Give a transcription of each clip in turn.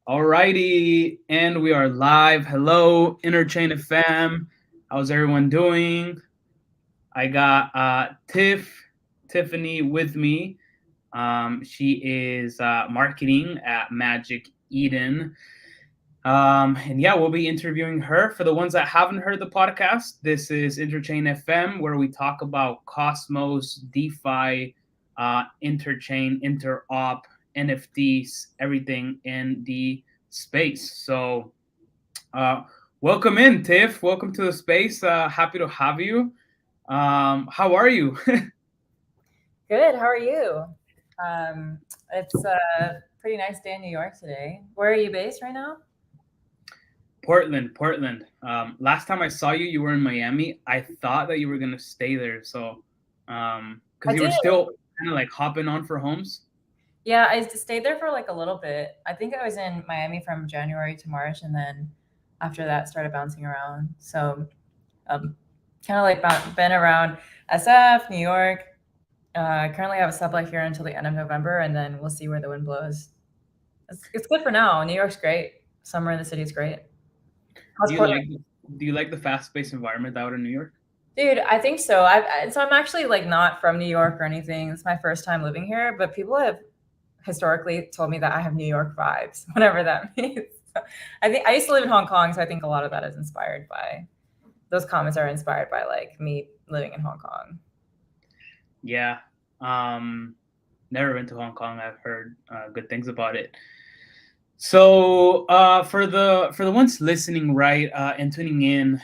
Alrighty, and we are live. Hello, Interchain FM. How's everyone doing? I got Tiffany with me. She is marketing at Magic Eden. And yeah, we'll be interviewing her. For the ones that haven't heard the podcast, this is Interchain FM, where we talk about Cosmos, DeFi, interchain, interop, NFTs, everything in the space. So, welcome in, Tiff. Welcome to the space. Happy to have you. How are you? Good. How are you? It's a pretty nice day in New York today. Where are you based right now? Portland. Last time I saw you, you were in Miami. I thought that you were gonna stay there, so because I you were did. still kind of like hopping on for homes. Yeah, I stayed there for like a little bit. I think I was in Miami from January to March, and then after that started bouncing around. So, kind of like been around SF, New York. Currently have a sublet here until the end of November, and then we'll see where the wind blows. It's good for now. New York's great. Summer in the city is great. How's Do you Portland? like do you like the fast-paced environment out in New York? Dude, I think so. I'm actually like not from New York or anything. It's my first time living here, but people have historically told me that I have New York vibes, whatever that means. So I think I used to live in Hong Kong, so I think a lot of that is inspired by those comments are inspired by like me living in Hong Kong. Yeah. Never been to Hong Kong. I've heard good things about it. So for the ones listening, right, and tuning in,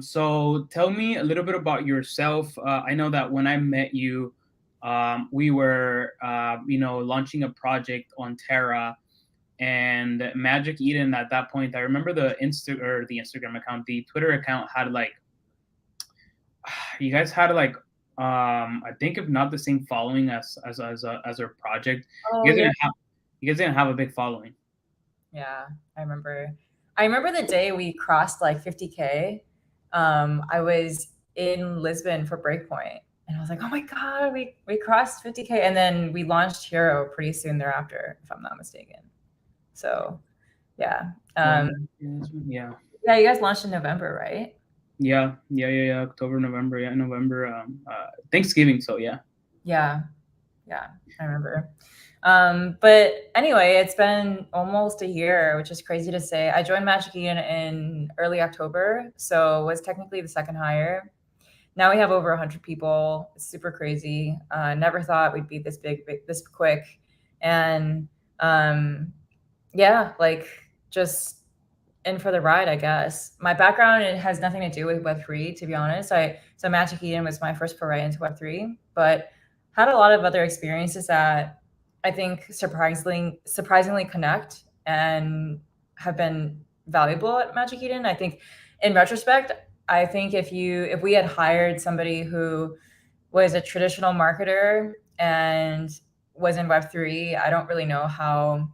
so tell me a little bit about yourself. I know that when I met you, we were launching a project on Terra and Magic Eden. At that point, I remember the Instagram account, the Twitter account had like you guys had like I think if not the same following as our project. Oh You guys yeah. didn't have a big following. Yeah, I remember. I remember the day we crossed like 50K. I was in Lisbon for Breakpoint, and I was like, "Oh my god, we crossed 50K!" And then we launched Hero pretty soon thereafter, if I'm not mistaken. So, yeah, Yeah. yeah, you guys launched in November, right? Yeah. October, November. Yeah, November. Thanksgiving. So yeah. Yeah, yeah, I remember. But anyway, it's been almost a year, which is crazy to say. I joined Magic Eden in early October, so was technically the second hire. Now we have over 100 people. It's super crazy. Never thought we'd be this big, this quick. And yeah, like just in for the ride, I guess. My background, it has nothing to do with Web3, to be honest. So Magic Eden was my first foray into Web3, but had a lot of other experiences that I think surprisingly connect and have been valuable at Magic Eden. I think in retrospect, I think if we had hired somebody who was a traditional marketer and was in Web3, I don't really know how,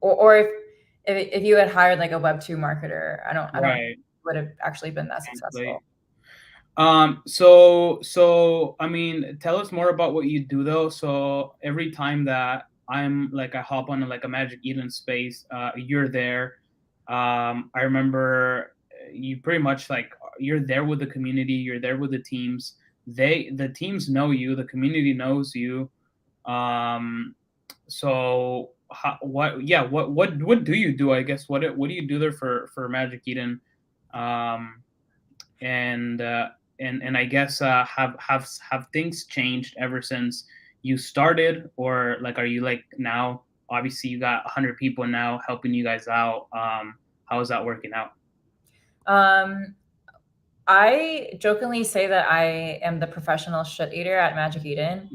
or if you had hired like a Web2 marketer, I don't Right. would have actually been that Exactly. successful. So I mean, tell us more about what you do though. So every time that I hop on like a Magic Eden space, you're there. I remember you pretty much like you're there with the community, you're there with the teams. The teams know you, the community knows you. Um, so what do you do? I guess what do you do there for Magic Eden? Um, and I guess have things changed ever since you started, or like are you like now? Obviously, you got 100 people now helping you guys out. How is that working out? Um, I jokingly say that I am the professional shit eater at Magic Eden.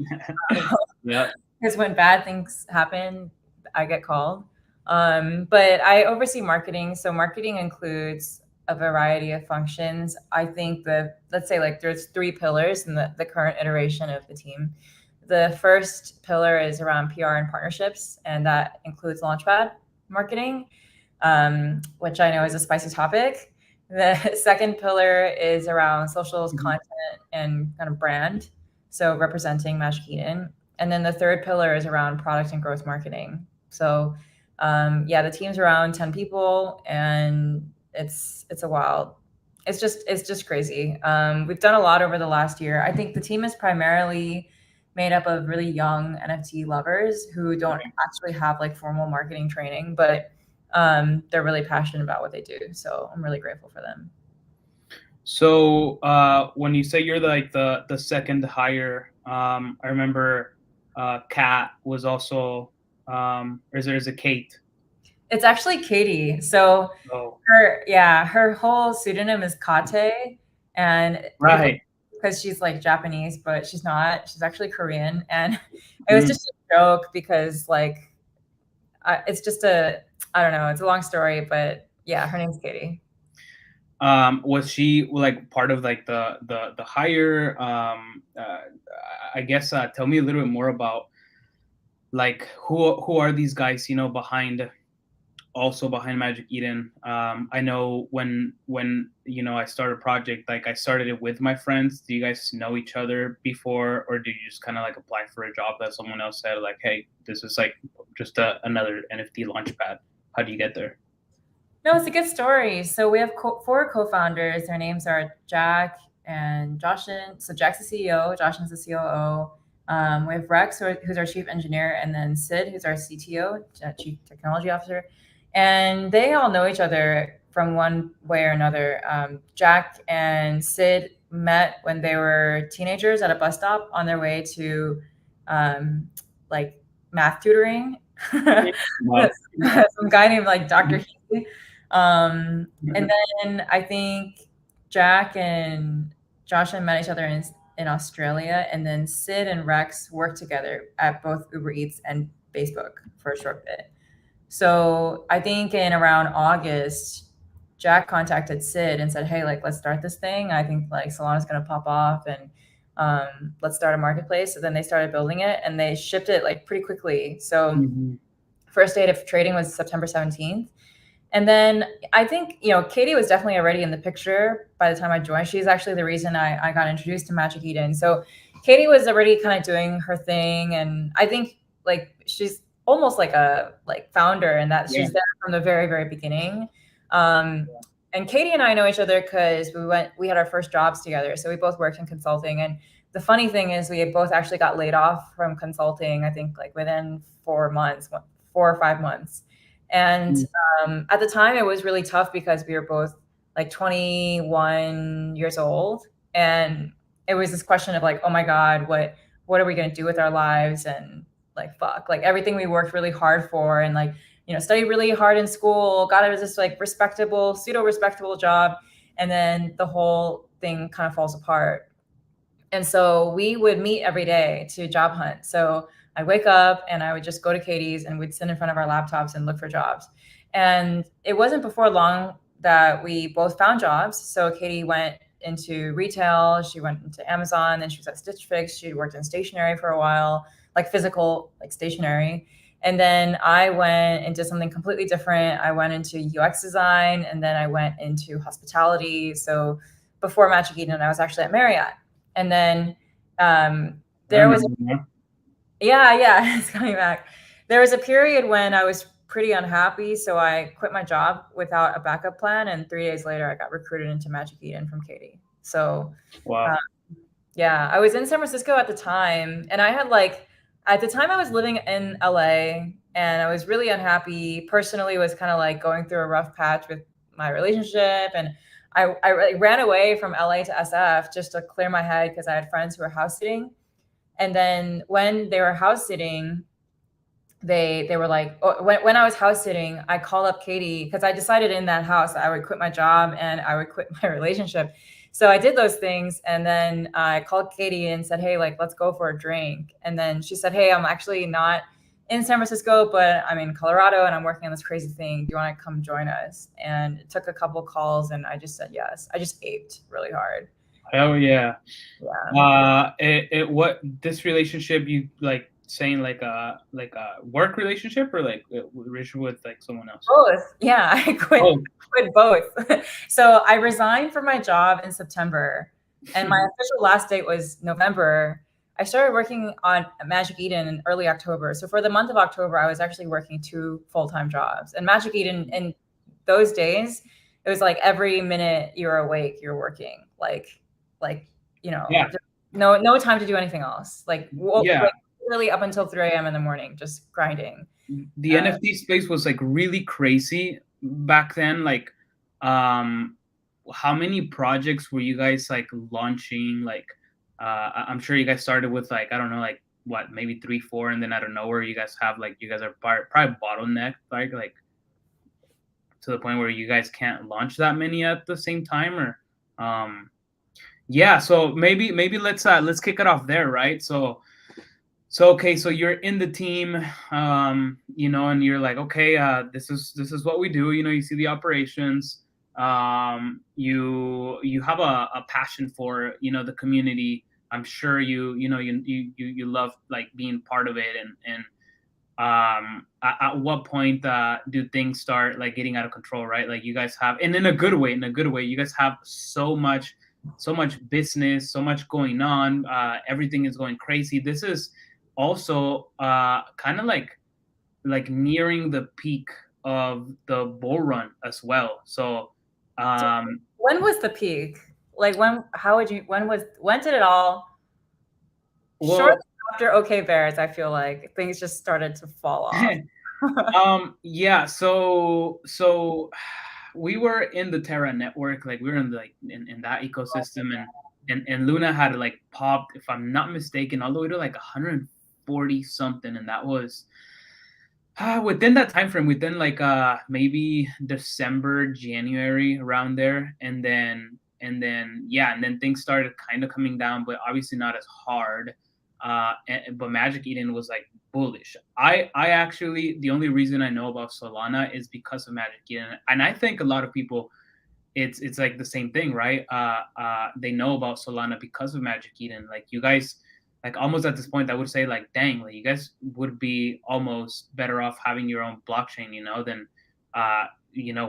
Yeah. Because when bad things happen, I get called. But I oversee marketing. So marketing includes a variety of functions. I think let's say like there's three pillars in the current iteration of the team. The first pillar is around PR and partnerships, and that includes Launchpad marketing, which I know is a spicy topic. The second pillar is around socials, Mhm. content, and kind of brand. So representing Magic Eden. And then the third pillar is around product and growth marketing. So Yeah, the team's around 10 people, and it's a wild. It's just crazy. We've done a lot over the last year. I think the team is primarily made up of really young NFT lovers who don't actually have like formal marketing training, but they're really passionate about what they do. So I'm really grateful for them. So when you say you're like the second hire, I remember Kat was also, or is there a Kate? It's actually Katie. So Oh, her whole pseudonym is Kate, and people, right. because she's like Japanese, but she's not. She's actually Korean, and it was just a joke because like it's just I don't know. It's a long story, but yeah, her name's Katie. Was she like part of like the hire? I guess tell me a little bit more about like who are these guys? You know, behind Magic Eden. I know when you know I started a project, like I started it with my friends. Do you guys know each other before, or do you just kind of like apply for a job that someone else said like, hey, this is like just another NFT launchpad? How do you get there? No, it's a good story. So we have four co-founders. Their names are Jack and Joshin. So Jack's the CEO, Joshin's the COO. We have Rex, who's our chief engineer, and then Sid, who's our CTO, chief technology officer. And they all know each other from one way or another. Jack and Sid met when they were teenagers at a bus stop on their way to like math tutoring. Wow. Some guy named like Dr. He. And then I think Jack and Josh met each other in Australia, and then Sid and Rex worked together at both Uber Eats and Facebook for a short bit. So I think in around August, Jack contacted Sid and said, "Hey, like let's start this thing. I think like Solana's gonna pop off, and let's start a marketplace." So then they started building it, and they shipped it like pretty quickly. So first day of trading was September 17th. And then I think, you know, Katie was definitely already in the picture by the time I joined. She's actually the reason I got introduced to Magic Eden. So Katie was already kind of doing her thing. And I think like she's almost like a like founder, and that she's there from the very, very beginning. And Katie and I know each other because we had our first jobs together. So we both worked in consulting. And the funny thing is we both actually got laid off from consulting, I think like within 4 or 5 months. And at the time, it was really tough because we were both like 21 years old, and it was this question of like, oh my God, what are we going to do with our lives? And like, fuck, like everything we worked really hard for, and like, you know, studied really hard in school, got this like pseudo respectable job, and then the whole thing kind of falls apart. And so we would meet every day to job hunt. So I'd wake up and I would just go to Katie's, and we'd sit in front of our laptops and look for jobs. And it wasn't before long that we both found jobs. So Katie went into retail, she went into Amazon, then she was at Stitch Fix. She worked in stationery for a while, like physical, like stationery. And then I went and did something completely different. I went into UX design, and then I went into hospitality. So before Magic Eden, I was actually at Marriott. And then there was, yeah, it's coming back. There was a period when I was pretty unhappy, so I quit my job without a backup plan. And 3 days later, I got recruited into Magic Eden from Katie. So, Wow. Yeah, I was in San Francisco at the time, and I had like, at the time I was living in LA, and I was really unhappy. Personally, was kind of like going through a rough patch with my relationship, and I ran away from LA to SF just to clear my head because I had friends who were house sitting. And then when they were house sitting, they were like, oh, when I was house sitting, I called up Katie because I decided in that house that I would quit my job and I would quit my relationship. So I did those things, and then I called Katie and said, hey, like, let's go for a drink. And then she said, hey, I'm actually not in San Francisco, but I'm in Colorado and I'm working on this crazy thing. Do you want to come join us? And it took a couple calls, and I just said yes. I just aped really hard. Hell yeah. Yeah. What this relationship you like saying like a work relationship or like a relationship with like someone else? Both. Yeah, I quit both. So I resigned from my job in September, and my official last date was November. I started working on Magic Eden in early October. So for the month of October, I was actually working 2 full-time jobs. And Magic Eden in those days, it was like every minute you're awake, you're working. Like Yeah. no time to do anything else. Like Yeah. really up until 3 a.m. in the morning, just grinding. The NFT space was like really crazy back then. Like, how many projects were you guys like launching? Like, I'm sure you guys started with like, I don't know, like what, maybe 3, 4, and then out of nowhere you guys have like, you guys are probably bottlenecked, like to the point where you guys can't launch that many at the same time, or yeah. So maybe let's kick it off there, right? So okay, so you're in the team, and you're like, okay, this is what we do. You see the operations. You have a passion for the community. I'm sure you love like being part of it. And at what point do things start like getting out of control, right? Like you guys have, and in a good way, you guys have so much business, so much going on. Everything is going crazy. This is also kind of like nearing the peak of the bull run as well. So when was the peak? Like when did it all? well, shortly after OK Bears, I feel like things just started to fall off. Yeah, so we were in the Terra network, like we were in in that ecosystem, and Luna had like popped, if I'm not mistaken, all the way to like 140 something, and that was within that time frame, within like maybe December, January, around there. And then things started kind of coming down, but obviously not as hard. But Magic Eden was like bullish. I actually, the only reason I know about Solana is because of Magic Eden, and I think a lot of people, it's like the same thing, right? They know about Solana because of Magic Eden. Like you guys, like almost at this point, I would say like, dang, like you guys would be almost better off having your own blockchain, than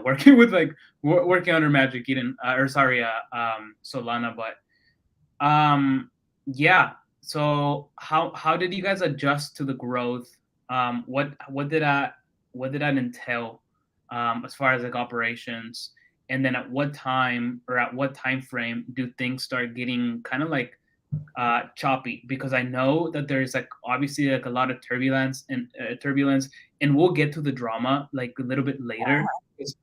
working with like working under Magic Eden, or sorry, Solana. But yeah. So how did you guys adjust to the growth? What did that entail, as far as like operations? And then at what time or at what time frame do things start getting kind of like choppy? Because I know that there's like obviously like a lot of turbulence, and we'll get to the drama like a little bit later.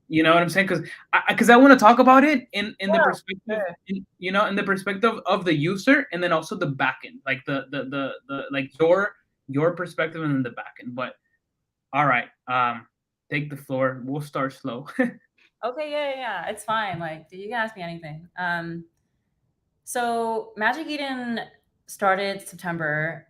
You know what I'm saying? Because I want to talk about it in the perspective, in the perspective of the user, and then also the backend, like the like your perspective, and then the backend. But all right, take the floor. We'll start slow. Okay, yeah, it's fine. Like you can ask me anything. So Magic Eden started September.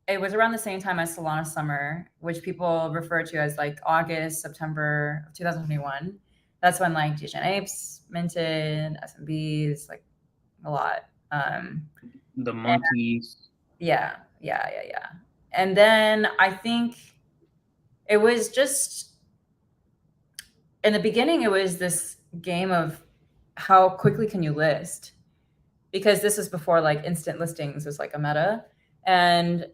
It was around the same time as Solana Summer, which people refer to as like August, September of 2021. That's when like Degen Apes minted, SMBs, like a lot. The monkeys. Yeah. And then I think it was just, in the beginning, it was this game of how quickly can you list? Because this was before like instant listings was like a meta. And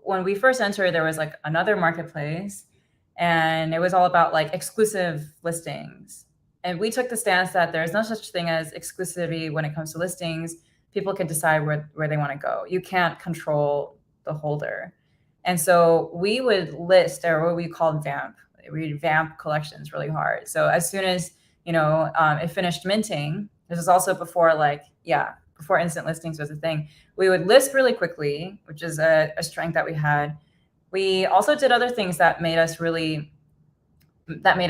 when we first entered, there was like another marketplace, and it was all about like exclusive listings. And we took the stance that there's no such thing as exclusivity when it comes to listings. People can decide where they want to go. You can't control the holder. And so we would list, or what we called vamp. We'd vamp collections really hard. So as soon as it finished minting, this was also before before instant listings was a thing. We would list really quickly, which is a strength that we had. We also did other things that made us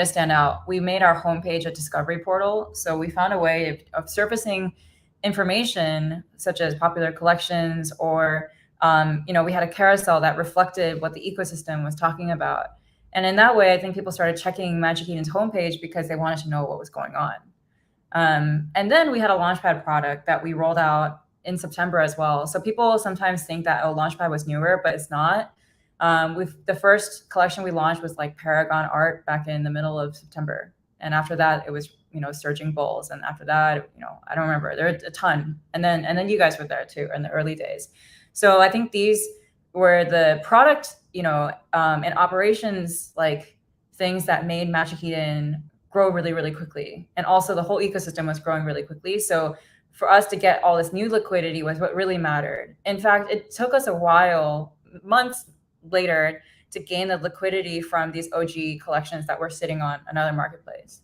stand out. We made our homepage a discovery portal. So we found a way of surfacing information such as popular collections, or we had a carousel that reflected what the ecosystem was talking about. And in that way, I think people started checking Magic Eden's homepage because they wanted to know what was going on. And then we had a Launchpad product that we rolled out in September as well. So people sometimes think that Launchpad was newer, but it's not. The first collection we launched was like Paragon art back in the middle of September. And after that, it was, Surging Bulls. And after that, I don't remember. There were a ton. And then you guys were there too in the early days. So I think these were the product, and operations like things that made Magic Eden grow really, really quickly. And also the whole ecosystem was growing really quickly. So for us to get all this new liquidity was what really mattered. In fact, it took us a while, months later, to gain the liquidity from these OG collections that were sitting on another marketplace.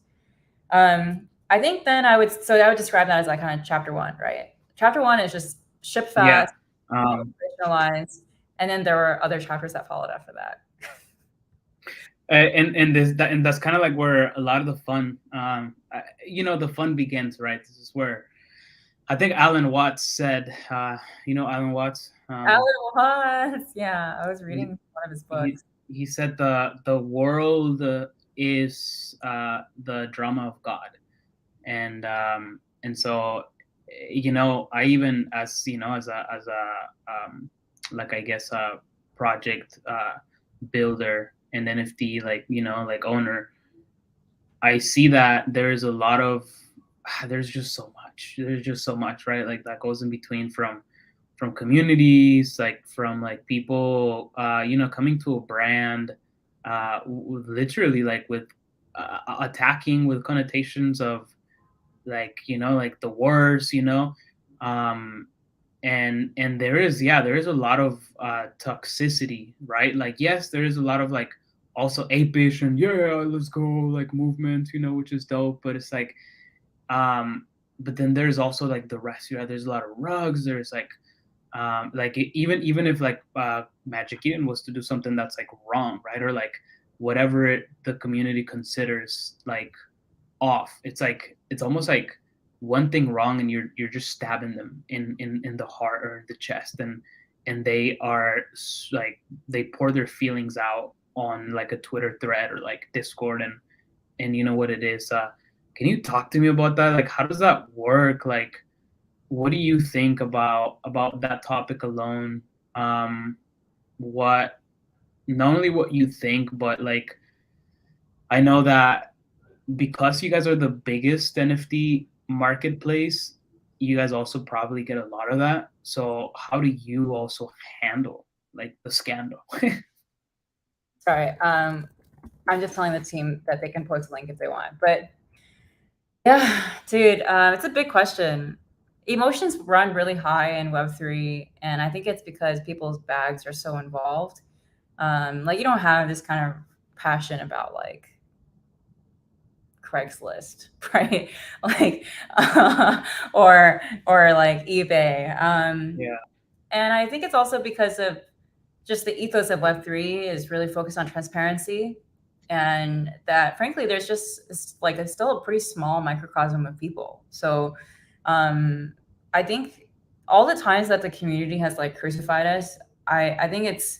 I think then I would describe that as like kind of chapter 1, right? Chapter 1 is just ship fast, operationalize, and then there were other chapters that followed after that. And that's kind of like where a lot of the fun, the fun begins, right? This is where I think Alan Watts said, Alan Watts. Alan Watts, yeah, I was reading one of his books. He said the world is the drama of God, and so I even as like I guess a project builder and NFT like owner, I see that there's a lot of there's just so much, right? Like that goes in between from communities, like from like people coming to a brand literally like with attacking with connotations of like like the worst, and there is a lot of toxicity, right? Like yes, there is a lot of like also apish and let's go like movement, which is dope, but it's like but then there's also like the rest. There's a lot of rugs, there's like even if like Magic Eden was to do something that's like wrong, right, or like whatever the community considers like off, it's like it's almost like one thing wrong and you're just stabbing them in the heart or the chest, and they are like they pour their feelings out on like a Twitter thread or like Discord, and you know what it is. Can you talk to me about that? Like how does that work? Like what do you think about that topic alone? What not only what you think, but like I know that because you guys are the biggest NFT marketplace, you guys also probably get a lot of that. So how do you also handle like the scandal? Sorry, I'm just telling the team that they can post a link if they want. But yeah, dude, it's a big question. Emotions run really high in Web3, and I think it's because people's bags are so involved. Like you don't have this kind of passion about like Craigslist, right? Like, or like eBay. Yeah. And I think it's also because of just the ethos of Web3 is really focused on transparency, and that frankly, there's just like it's still a pretty small microcosm of people. So, I think all the times that the community has like crucified us, I think it's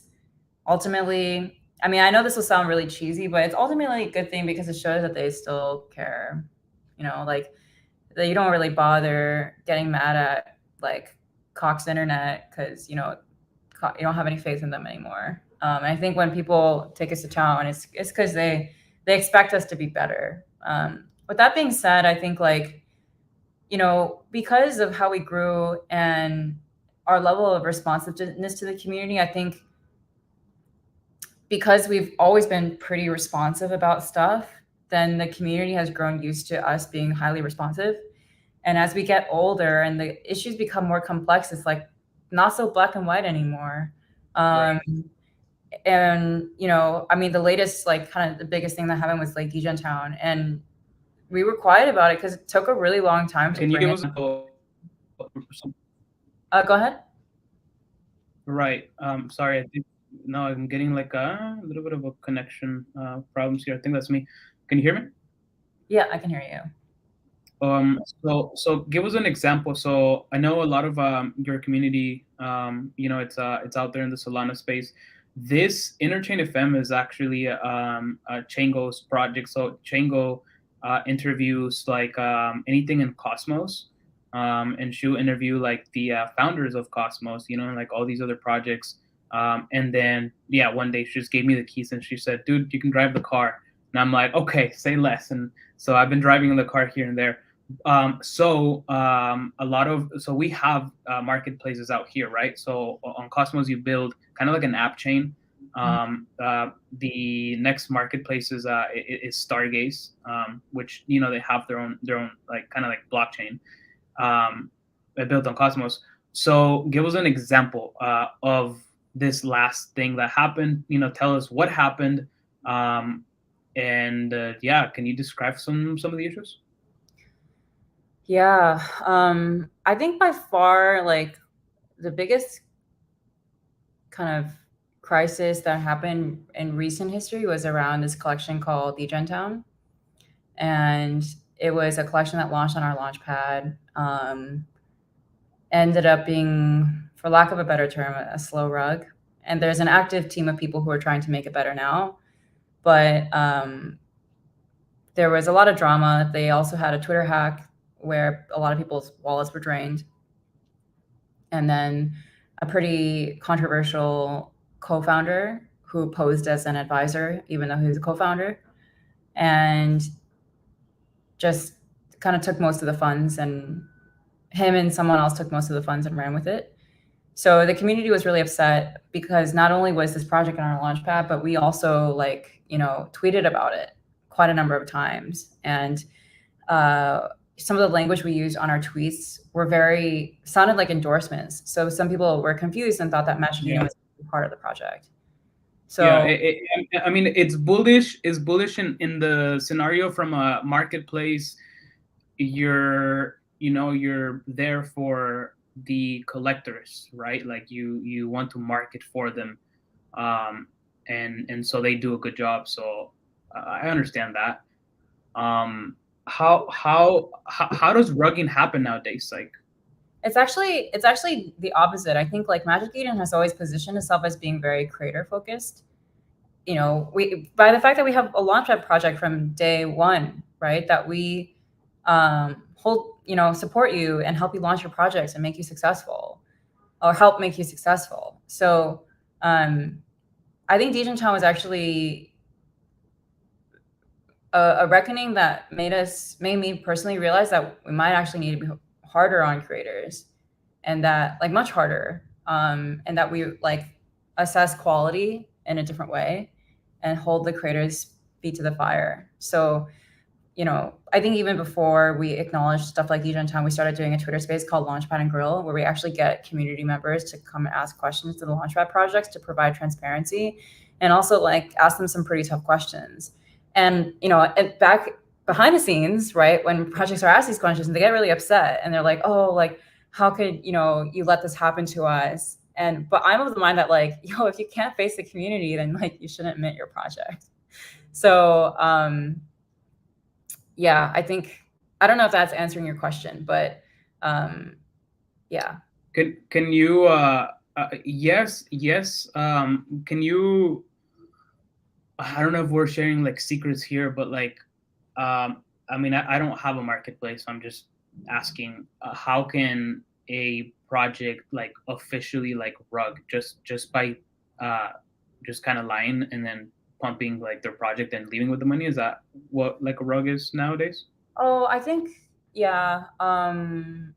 ultimately, I mean, I know this will sound really cheesy, but it's ultimately a good thing because it shows that they still care, like that you don't really bother getting mad at like Cox Internet because, you don't have any faith in them anymore. And I think when people take us to town, it's because they expect us to be better. With that being said, I think like, because of how we grew and our level of responsiveness to the community, I think because we've always been pretty responsive about stuff, then the community has grown used to us being highly responsive. And as we get older and the issues become more complex, it's like not so black and white anymore. Right. And, I mean, the latest, like kind of the biggest thing that happened was like Dijon Town. And we were quiet about it because it took a really long time to Can you bring give it. us Go ahead. right? Sorry, I think no, I'm getting like a little bit of a connection problems here. I think that's me. Can you hear me? Yeah, I can hear you. So give us an example. So I know a lot of your community, it's out there in the Solana space. This Interchain FM is actually Chango's project. So Chango interviews like anything in Cosmos, and she'll interview like the founders of Cosmos, and like all these other projects. And then one day she just gave me the keys and she said, "Dude, you can drive the car." And I'm like, "Okay, say less." And so I've been driving in the car here and there. A lot of we have marketplaces out here, right? So on Cosmos, you build kind of like an app chain. The next marketplace is Stargaze, which they have their own like kind of like blockchain built on Cosmos. So give us an example of this last thing that happened. Tell us what happened, and yeah, can you describe some of the issues? Yeah, I think by far, like, the biggest kind of crisis that happened in recent history was around this collection called Town, and it was a collection that launched on our launchpad. Ended up being, for lack of a better term, a slow rug. And there's an active team of people who are trying to make it better now, but there was a lot of drama. They also had a Twitter hack where a lot of people's wallets were drained. And then a pretty controversial co-founder who posed as an advisor, even though he was a co-founder, and just kind of took most of the funds, and him and someone else took most of the funds and ran with it. So the community was really upset because not only was this project on our launchpad, but we also tweeted about it quite a number of times. And some of the language we used on our tweets sounded like endorsements. So some people were confused and thought that Magic Eden was part of the project. So yeah, I mean, it's bullish. It's bullish in the scenario from a marketplace. You're there for the collectors, right? Like you want to market for them, and so they do a good job. So I understand that. How does rugging happen nowadays? Like, it's actually the opposite. I think like Magic Eden has always positioned itself as being very creator focused. We, by the fact that we have a launchpad project from day one, right? That we support you and help you launch your projects and make you successful, or help make you successful. So I think Town was actually a reckoning that made me personally realize that we might actually need to be harder on creators, and that like much harder, and that we like assess quality in a different way and hold the creators' feet to the fire. So, I think even before we acknowledged stuff like Town, we started doing a Twitter space called Launchpad and Grill, where we actually get community members to come and ask questions to the Launchpad projects to provide transparency, and also like ask them some pretty tough questions. And back behind the scenes, right, when projects are asked these questions, they get really upset and they're like, "Oh, like how could you let this happen to us?" But I'm of the mind that like, if you can't face the community, then like you shouldn't mint your project. So yeah, I think, I don't know if that's answering your question, but yeah. Can you yes, can you, I don't know if we're sharing like secrets here, but like I mean, I don't have a marketplace, so I'm just asking, how can a project like officially like rug just by just kind of lying and then pumping like their project and leaving with the money? Is that what like a rug is nowadays? Oh, I think, yeah. I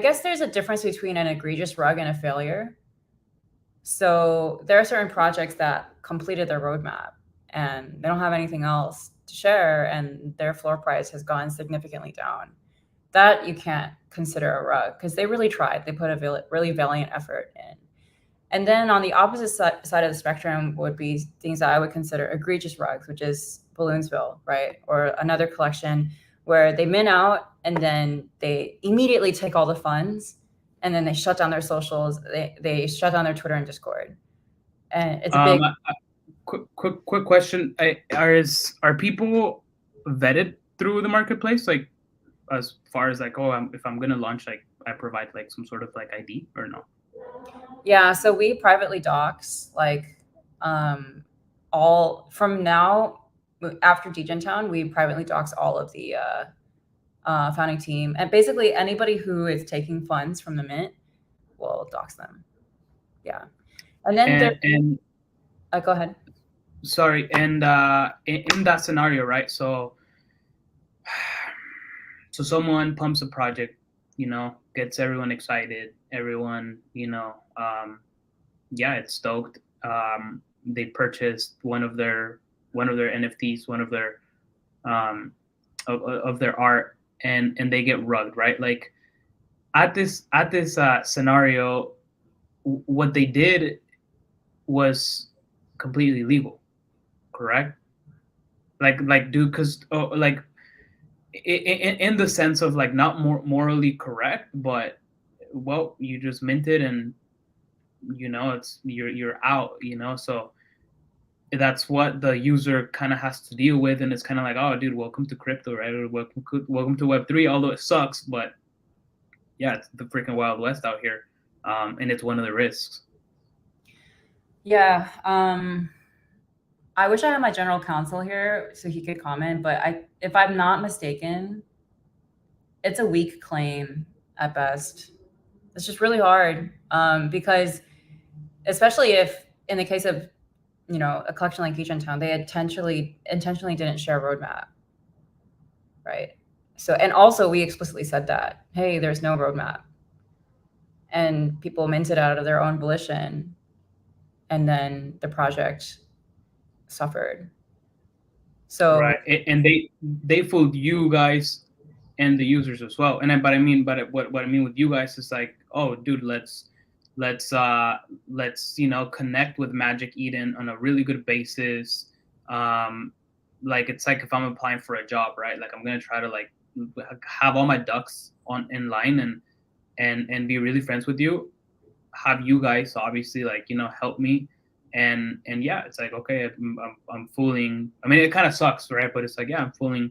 guess there's a difference between an egregious rug and a failure. So there are certain projects that completed their roadmap and they don't have anything else to share, and their floor price has gone significantly down. That you can't consider a rug because they really tried. They put a really valiant effort in. And then on the opposite side of the spectrum would be things that I would consider egregious rugs, which is Balloonsville, right? Or another collection where they mint out and then they immediately take all the funds, and then they shut down their socials. They shut down their Twitter and Discord. And it's a big... Quick question. Are people vetted through the marketplace? Like, as far as like, oh, if I'm gonna launch, like I provide like some sort of like ID or no? Yeah, so we privately dox like all from now, after Town, we privately dox all of the founding team, and basically anybody who is taking funds from the mint will dox them. Yeah, and then go ahead. Sorry, and in that scenario, right? So So someone pumps a project, gets everyone excited, everyone, it's stoked. They purchased one of their NFTs, one of their of their art, and they get rugged, right? Like at this scenario, what they did was completely legal, correct? Like dude, because like in the sense of like not morally correct, but well, you just minted and it's you're out, so that's what the user kind of has to deal with, and it's kind of like, oh dude, welcome to crypto, right? Or welcome to Web3, although it sucks, but yeah, it's the freaking Wild West out here, and it's one of the risks. Yeah. I wish I had my general counsel here so he could comment, but if I'm not mistaken, it's a weak claim at best. It's just really hard, because especially if in the case of, a collection like Town, they intentionally didn't share a roadmap, right? So, and also we explicitly said that, hey, there's no roadmap, and people minted out of their own volition, and then the project suffered. So right, and they fooled you guys and the users as well. And what I mean with you guys is like, oh dude, let's connect with Magic Eden on a really good basis. Like it's like if I'm applying for a job, right? Like I'm gonna try to like have all my ducks in line and be really friends with you. Have you guys obviously like help me, and yeah, it's like, okay, I'm fooling. I mean, it kind of sucks, right? But it's like, yeah, I'm fooling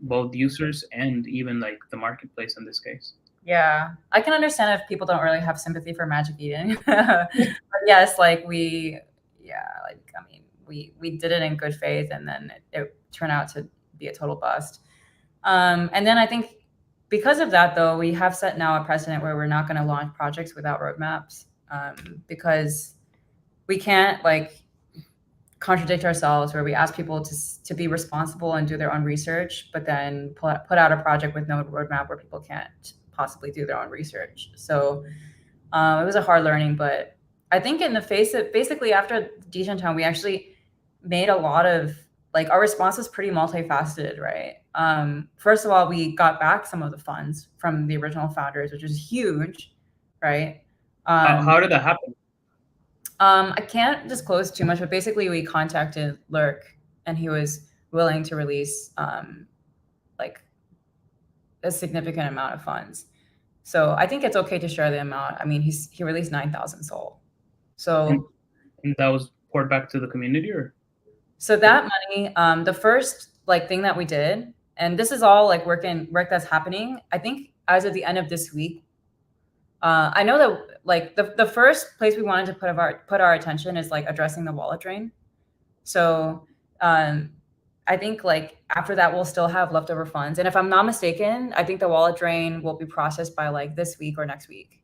both users and even like the marketplace in this case. Yeah, I can understand if people don't really have sympathy for Magic Eden. But yes, like we did it in good faith, and then it turned out to be a total bust. And then I think because of that, though, we have set now a precedent where we're not going to launch projects without roadmaps, because we can't like contradict ourselves where we ask people to be responsible and do their own research, but then put out a project with no roadmap where people can't possibly do their own research. So it was a hard learning, but I think in the face of basically after Town, we actually made a lot of like our response was pretty multifaceted, right? First of all, we got back some of the funds from the original founders, which is huge, right? How did that happen? I can't disclose too much, but basically we contacted Lurk and he was willing to release like a significant amount of funds. So I think it's okay to share the amount. I mean, he released 9,000 SOL. So and that was poured back to the community, or? So that money, the first like thing that we did, and this is all like work that's happening. I think as of the end of this week, I know that like the first place we wanted to put our attention is like addressing the wallet drain. So I think like after that we'll still have leftover funds, and if I'm not mistaken, I think the wallet drain will be processed by like this week or next week.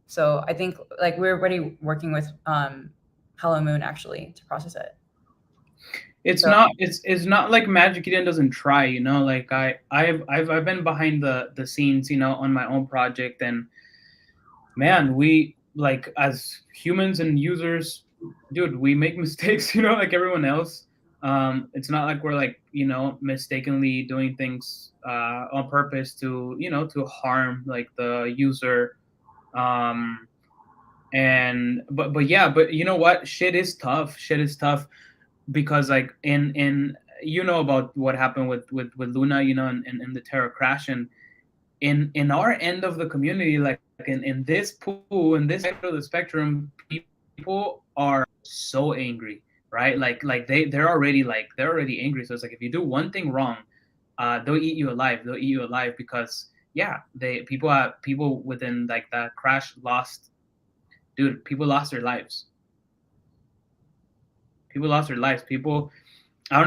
So I think like we're already working with Hello Moon actually to process it. It's not like Magic Eden doesn't try, like I've been behind the scenes, on my own project, and man, we like as humans and users, dude, we make mistakes, like everyone else. It's not like we're like, mistakenly doing things on purpose to, to harm like the user. And but yeah, but you know what? Shit is tough. Because like in about what happened with Luna, and the Terra crash, and in our end of the community, like in this pool, in this side of the spectrum, people are so angry, right? Like they're already angry. So it's like if you do one thing wrong, they'll eat you alive. Because yeah, people within like that crash people lost their lives. I don't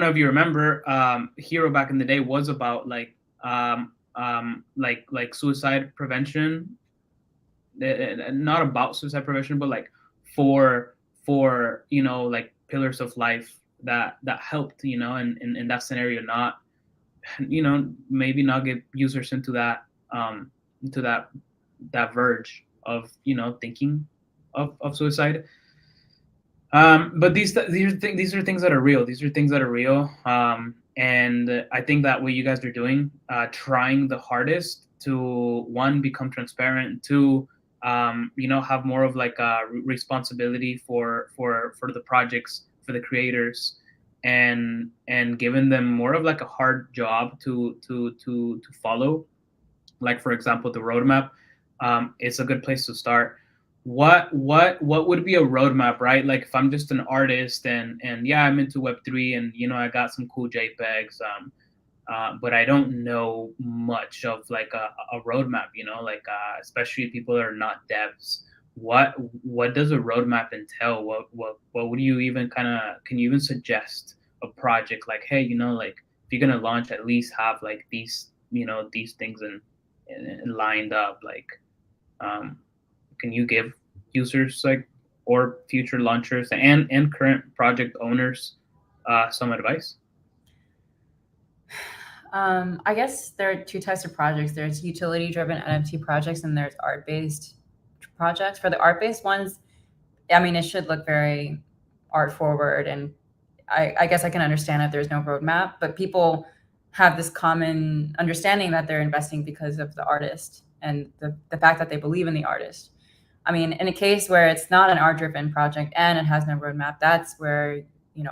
know if you remember, Hero back in the day was about like suicide prevention. Not about suicide prevention, but like for like pillars of life that helped, in that scenario, not maybe not get users into into that verge of thinking of suicide. But these are things that are real. These are things that are real. And I think that what you guys are doing, trying the hardest to, one, become transparent, two, have more of like a responsibility for the projects, for the creators, and giving them more of like a hard job to follow. Like, for example, the roadmap, it's a good place to start. What would be a roadmap, right? Like, if I'm just an artist, and yeah, I'm into Web3, and I got some cool JPEGs, but I don't know much of like a roadmap, like, especially people that are not devs. What does a roadmap entail? What would you even can you even suggest a project like, hey, like, if you're gonna launch, at least have like these things and lined up, like, um, can you give users, like, or future launchers and current project owners some advice? I guess there are two types of projects. There's utility-driven NFT projects, and there's art-based projects. For the art-based ones, I mean, it should look very art-forward, and I guess I can understand if there's no roadmap, but people have this common understanding that they're investing because of the artist and the fact that they believe in the artist. I mean, in a case where it's not an art-driven project and it has no roadmap, that's where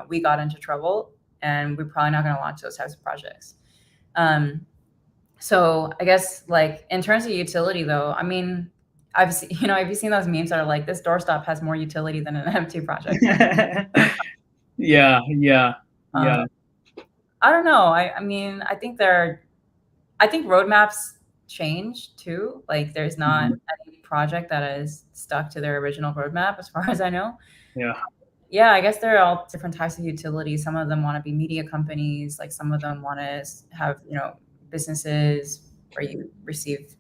we got into trouble, and we're probably not going to launch those types of projects. So I guess, like, in terms of utility, though, I mean, have you seen those memes that are like, this doorstop has more utility than an NFT project? Yeah. I don't know. I mean, I think roadmaps change too. Like, there's not any project that is stuck to their original roadmap, as far as I know. Yeah. Yeah, I guess there are all different types of utilities. Some of them want to be media companies. Like, some of them want to have, businesses where you receive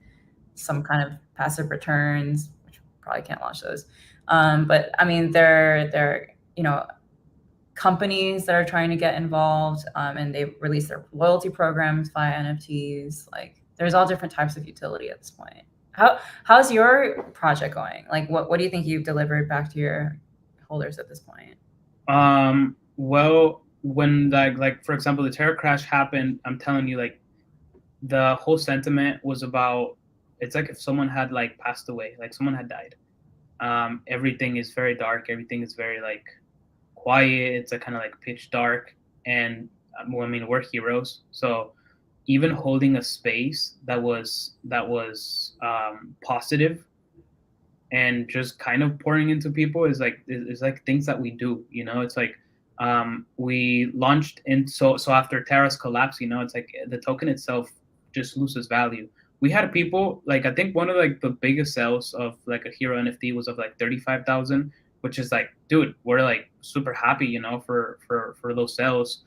some kind of passive returns, which probably can't launch those. But I mean, they're companies that are trying to get involved, and they release their loyalty programs via NFTs. Like, there's all different types of utility at this point. How's your project going? Like, what do you think you've delivered back to your holders at this point? Well, when, like, for example, the Terra crash happened, I'm telling you, like, the whole sentiment was about, it's like if someone had, like, passed away, like someone had died. Everything is very dark. Everything is very, like, quiet. It's like kind of like pitch dark. And I mean, we're heroes. So even holding a space that was positive and just kind of pouring into people is like things that we do. It's like, we launched so after Terra's collapse, it's like the token itself just loses value. We had people, like, I think one of, like, the biggest sales of, like, a hero NFT was of like 35,000, which is like, dude, we're like super happy, for those sales.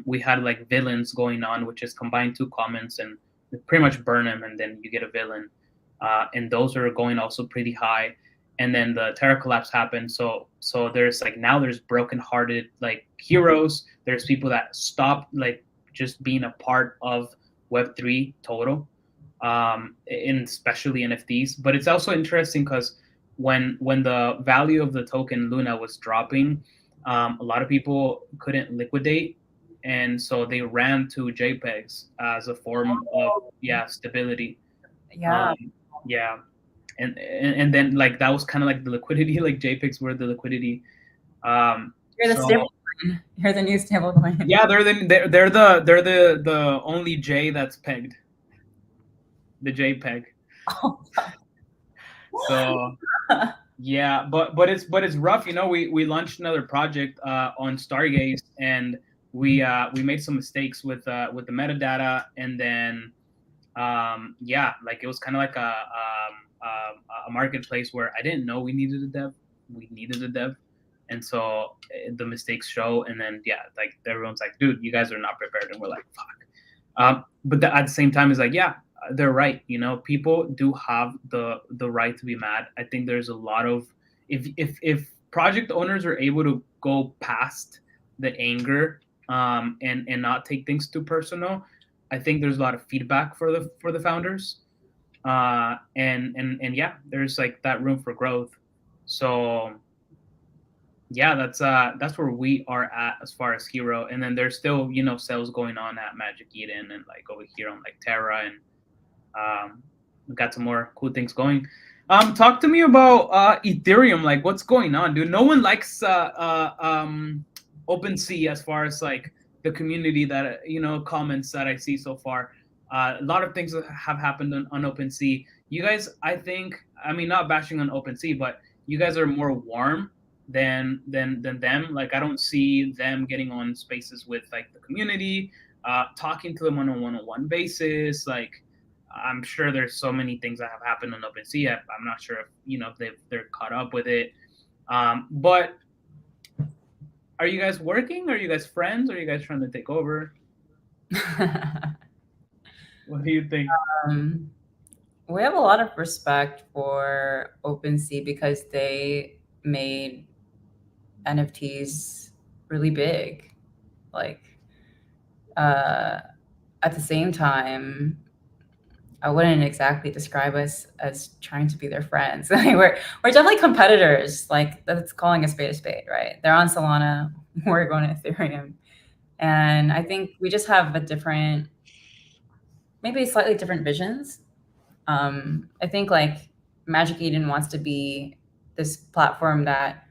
We had like villains going on, which is combine two comments and pretty much burn them, and then you get a villain. And those are going also pretty high. And then the Terra collapse happened. So there's, like, now there's brokenhearted, like, heroes. There's people that stop, like, just being a part of Web3 total, and especially NFTs. But it's also interesting because when the value of the token Luna was dropping, a lot of people couldn't liquidate, and so they ran to JPEGs as a form of stability. Yeah. Yeah. And then, like, that was kind of like the liquidity, like JPEGs were the liquidity. You're the stablecoin. You're the new stablecoin. Yeah, they're the only J that's pegged. The JPEG. Oh, So yeah, but it's rough. We launched another project on Stargaze, and we made some mistakes with the metadata, and then like, it was kind of like a marketplace where I didn't know we needed a dev. We needed a dev, and so the mistakes show. And then like, everyone's like, dude, you guys are not prepared, and we're like, fuck. But at the same time, it's like, yeah, they're right. People do have the right to be mad. I think there's a lot of, if project owners are able to go past the anger, and not take things too personal, I think there's a lot of feedback for the founders, and yeah, there's like that room for growth. So yeah, that's where we are at as far as Hero, and then there's still sales going on at Magic Eden and like over here on like Terra, and we got some more cool things going. Talk to me about Ethereum. Like, what's going on, dude? No one likes OpenSea as far as like the community that comments that I see so far. A lot of things have happened on OpenSea. You guys, I think, I mean, not bashing on OpenSea, but you guys are more warm than them. Like, I don't see them getting on spaces with like the community, talking to them on a one-on-one basis. Like, I'm sure there's so many things that have happened on OpenSea. I'm not sure if they're caught up with it. But are you guys working? Are you guys friends? Are you guys trying to take over? What do you think? We have a lot of respect for OpenSea because they made NFTs really big. Like, at the same time, I wouldn't exactly describe us as trying to be their friends. we're definitely competitors. Like, that's calling a spade, right? They're on Solana, we're going to Ethereum, and I think we just have a different, maybe slightly different visions. I think like Magic Eden wants to be this platform that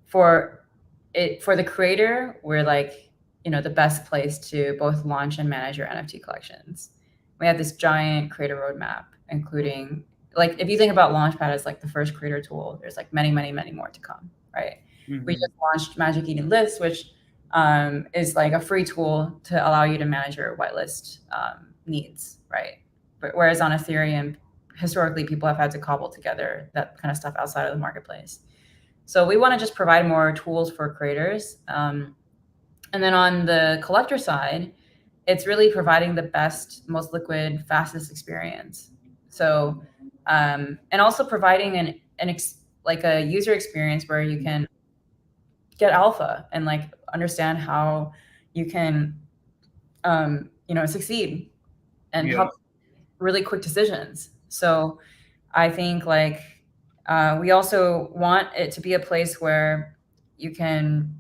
for the creator, we're like, the best place to both launch and manage your NFT collections. We have this giant creator roadmap, including, like, if you think about Launchpad as like the first creator tool, there's like many, many, many more to come, right? Mm-hmm. We just launched Magic Eden List, which is like a free tool to allow you to manage your whitelist needs, right? But whereas on Ethereum, historically, people have had to cobble together that kind of stuff outside of the marketplace. So we want to just provide more tools for creators. And then on the collector side, it's really providing the best, most liquid, fastest experience. So, and also providing like a user experience where you can get alpha and like understand how you can, succeed and help really quick decisions. So I think like we also want it to be a place where you can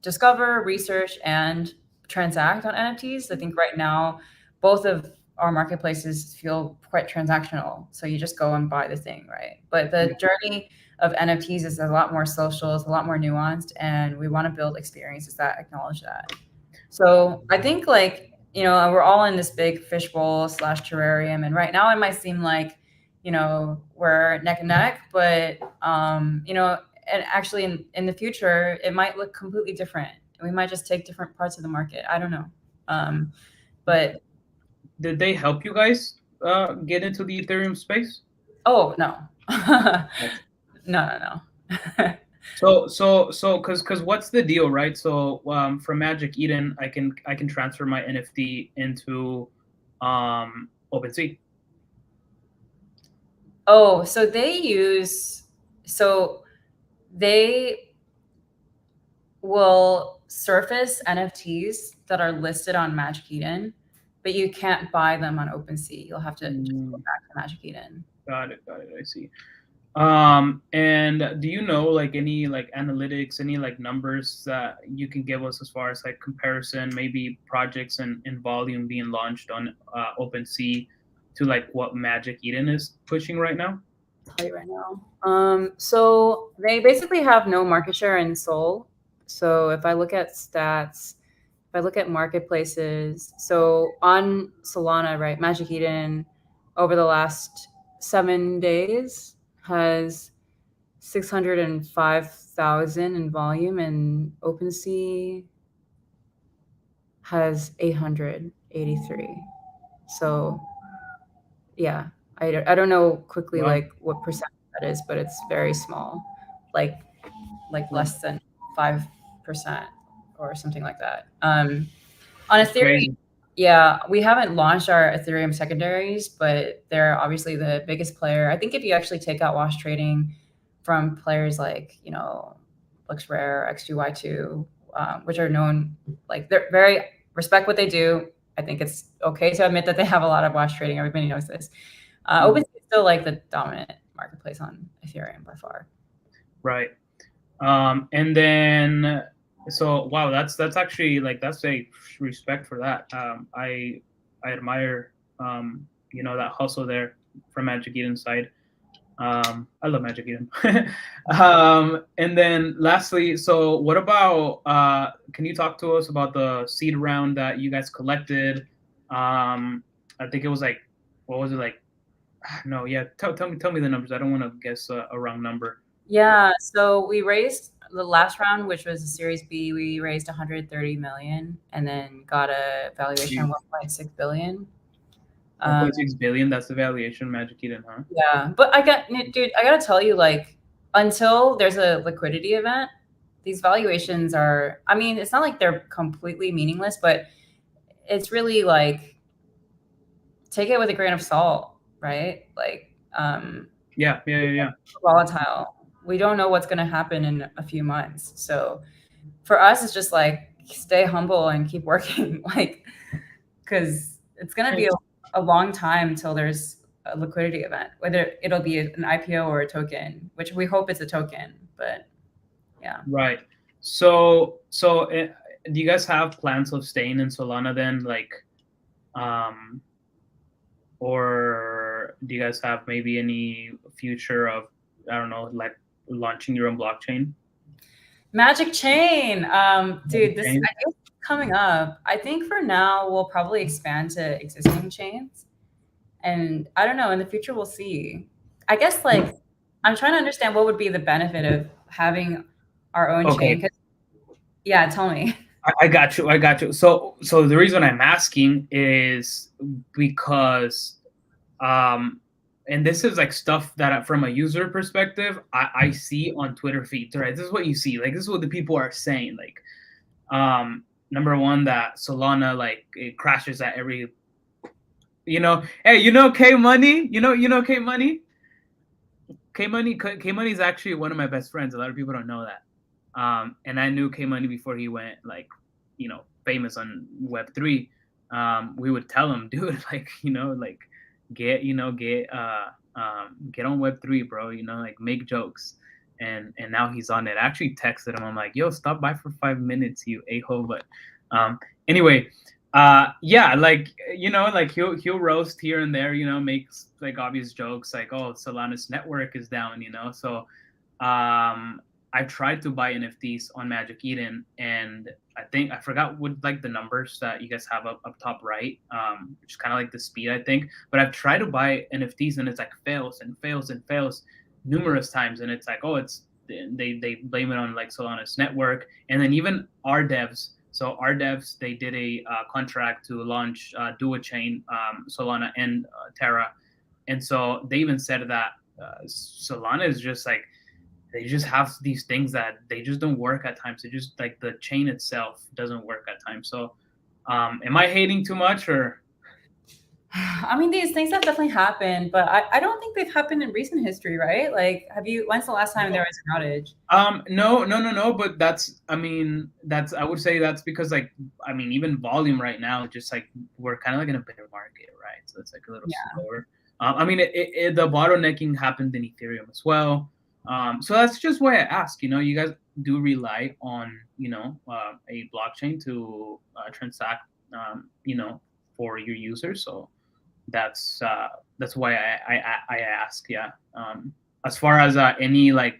discover, research, and transact on NFTs. I think right now, both of our marketplaces feel quite transactional. So you just go and buy the thing, right? But the journey of NFTs is a lot more social, it's a lot more nuanced, and we want to build experiences that acknowledge that. So I think like, we're all in this big fishbowl / terrarium. And right now it might seem like, we're neck and neck, but, and actually in the future, it might look completely different. We might just take different parts of the market. I don't know. But did they help you guys get into the Ethereum space? Oh, no. No. So, because what's the deal, right? So, from Magic Eden, I can transfer my NFT into OpenSea. Oh, so they will surface NFTs that are listed on Magic Eden, but you can't buy them on OpenSea. You'll have to just go back to Magic Eden. Got it. I see. And do you know like any like analytics, any like numbers that you can give us as far as like comparison, maybe projects in volume being launched on OpenSea to like what Magic Eden is pushing right now? I'll tell you right now. So they basically have no market share in Sol. So if I look at stats, if I look at marketplaces, so on Solana, right, Magic Eden over the last 7 days has 605,000 in volume, and OpenSea has 883. So yeah, I don't know quickly like what percent that is, but it's very small, like less than 5% or something like that. On Ethereum, yeah, we haven't launched our Ethereum secondaries, but they're obviously the biggest player. I think if you actually take out wash trading from players like, LooksRare, X2Y2, which are known, like they're very respect what they do. I think it's okay to admit that they have a lot of wash trading. Everybody knows this. OpenSea is still like the dominant marketplace on Ethereum by far. Right. And then, so wow, that's actually like, that's a respect for that. I admire that hustle there from Magic Eden's side. I love Magic Eden. And then lastly, so what about can you talk to us about the seed round that you guys collected? I think it was like, what was it like? No, yeah, tell me the numbers. I don't want to guess a wrong number. Yeah, so we raised the last round, which was a Series B. We raised 130 million, and then got a valuation of 1.6 billion. 1.6 billion. That's the valuation of Magic Eden, huh? Yeah, but I gotta tell you, like, until there's a liquidity event, these valuations are. I mean, it's not like they're completely meaningless, but it's really like take it with a grain of salt, right? Like, Yeah. volatile. We don't know what's going to happen in a few months. So for us, it's just like stay humble and keep working, like, because it's going to be a long time until there's a liquidity event, whether it'll be an IPO or a token, which we hope it's a token, but yeah. Right. So do you guys have plans of staying in Solana then, like, or do you guys have maybe any future of, I don't know, like launching your own blockchain? Magic Chain. Dude, this idea is coming up. I think for now we'll probably expand to existing chains. And I don't know, in the future we'll see. I guess like I'm trying to understand what would be the benefit of having our own chain. Yeah, tell me. I got you. So the reason I'm asking is because and this is like stuff that from a user perspective, I see on Twitter feeds, right? This is what you see. Like, this is what the people are saying. Like, number one, that Solana, like, it crashes at every, hey, K Money, K Money. K Money is actually one of my best friends. A lot of people don't know that. And I knew K Money before he went, like, famous on Web3. We would tell him, dude, like, get on Web3, bro, like, make jokes. And now he's on it. I actually texted him. I'm like, yo, stop by for 5 minutes, you a-hole. But anyway, yeah, like, like he'll roast here and there, makes like obvious jokes like, oh, Solana's network is down, so I've tried to buy NFTs on Magic Eden, and I think I forgot what like the numbers that you guys have up top right, which is kind of like the speed, I think. But I've tried to buy NFTs and it's like fails numerous times, and it's like, oh, it's they blame it on like Solana's network, and then even our devs. So our devs, they did a contract to launch duo-chain Solana and Terra, and so they even said that Solana is just like, they just have these things that they just don't work at times. It just like the chain itself doesn't work at times. So am I hating too much, or? I mean, these things have definitely happened, but I don't think they've happened in recent history, right? Like, when's the last time there was an outage? No, but I would say that's because, like, I mean, even volume right now, just like we're kind of like in a bear market, right? So it's like a little slower. I mean, the bottlenecking happened in Ethereum as well. So that's just why I ask, you guys do rely on, a blockchain to transact, for your users. So that's why I ask. Yeah. As far as any like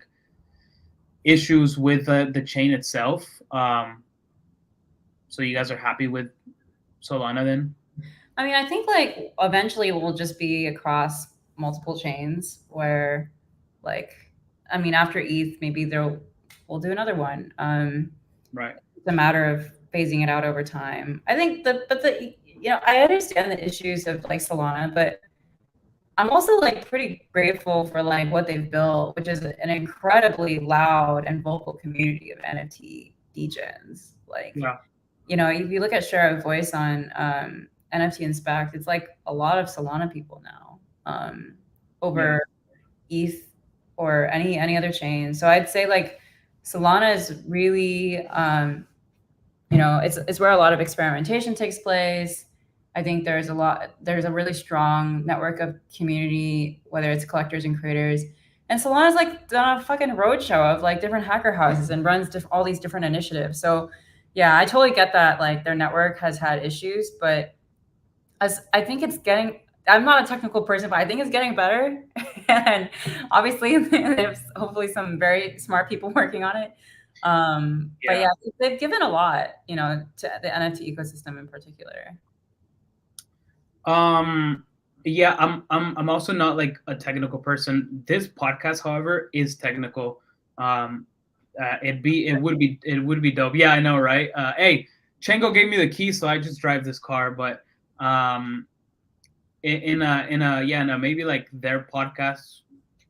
issues with the chain itself, so you guys are happy with Solana then? I mean, I think like eventually we'll just be across multiple chains where, like, I mean, after ETH, maybe we'll do another one. Right. It's a matter of phasing it out over time. I think I understand the issues of like Solana, but I'm also like pretty grateful for like what they've built, which is an incredibly loud and vocal community of NFT degens. Like, if you look at share of voice on NFT Inspect, it's like a lot of Solana people now over ETH or any other chain. So I'd say like Solana is really, it's where a lot of experimentation takes place. I think there's a really strong network of community, whether it's collectors and creators. And Solana's like done a fucking roadshow of like different hacker houses and runs all these different initiatives. So yeah, I totally get that like their network has had issues, but as I think it's getting, I'm not a technical person, but I think it's getting better. And obviously there's hopefully some very smart people working on it. But Yeah. yeah, they've given a lot, you know, to the NFT ecosystem in particular. Yeah, I'm also not like a technical person. This podcast, however, is technical. Um, it would be dope. Yeah, I know, right? Hey, Chango gave me the key, so I just drive this car. But um, in a maybe like their podcast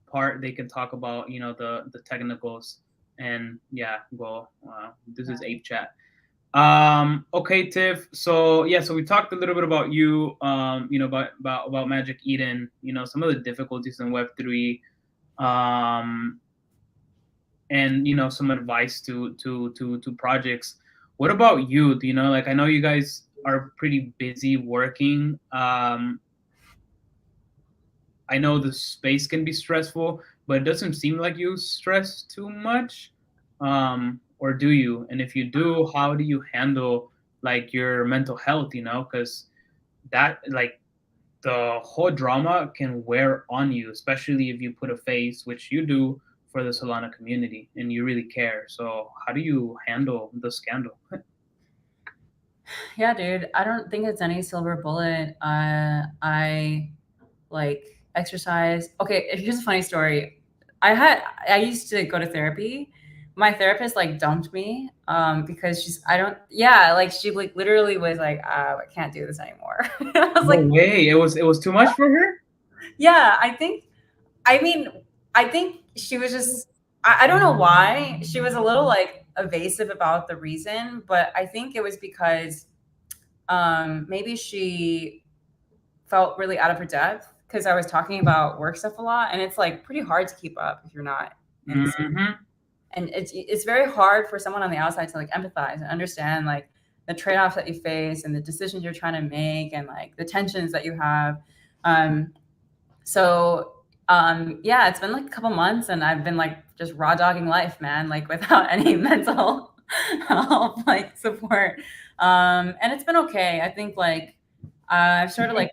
part, they can talk about the technicals and yeah. Well, this is Ape Chat. Okay, Tiff. So yeah, so we talked a little bit about you, about Magic Eden, some of the difficulties in Web3, um, and some advice to projects. What about you? Like I know you guys are pretty busy working. I know the space can be stressful, but it doesn't seem like you stress too much. Or do you? And if you do, how do you handle like your mental health, because that like the whole drama can wear on you, especially if you put a face, which you do, for the Solana community and you really care. So how do you handle the scandal? Yeah, dude, I don't think it's any silver bullet. I like exercise. Okay, here's a funny story. I used to go to therapy. My therapist like dumped me because I don't, yeah, like she like literally was like, I can't do this anymore. I was No like, way. It was too much for her? yeah, I mean, I think she was just, I don't know why. She was a little like evasive about the reason, but I think it was because maybe she felt really out of her depth because I was talking about work stuff a lot, and it's like pretty hard to keep up if you're not in the space. Mm-hmm. And it's very hard for someone on the outside to like empathize and understand like the trade-offs that you face and the decisions you're trying to make and like the tensions that you have. Um, so yeah, it's been like a couple months and I've been like just raw dogging life, man, like without any mental health like support. And it's been okay. I think like I've sort of like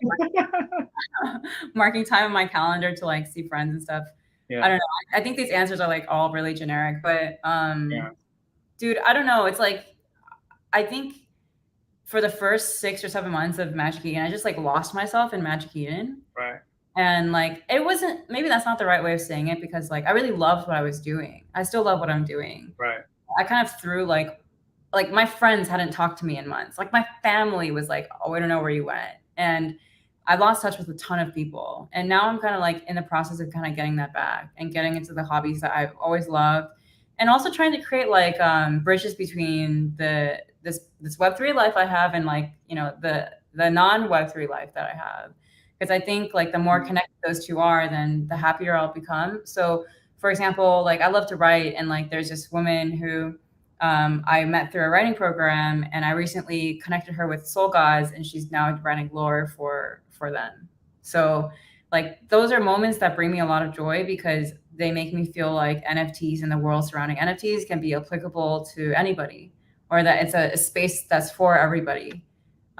marking time on my calendar to like see friends and stuff. Yeah. I don't know. I think these answers are like all really generic, but Yeah. dude, I don't know. It's like I think for the first 6 or 7 months of Magic Eden, I just like lost myself in Magic Eden. Right. And like it wasn't, maybe that's not the right way of saying it because like I really loved what I was doing. I still love what I'm doing. Right. I kind of threw like my friends hadn't talked to me in months. Like my family was like, "Oh, I don't know where you went." And I lost touch with a ton of people. And now I'm kind of like in the process of kind of getting that back and getting into the hobbies that I've always loved. And also trying to create like bridges between this Web3 life I have and like, you know, the non Web3 life that I have. Because I think like the more connected those two are, then the happier I'll become. So for example, like I love to write, and like there's this woman who I met through a writing program, and I recently connected her with Soul Gods, and she's now writing lore for them. So, like those are moments that bring me a lot of joy because they make me feel like NFTs and the world surrounding NFTs can be applicable to anybody, or that it's a space that's for everybody.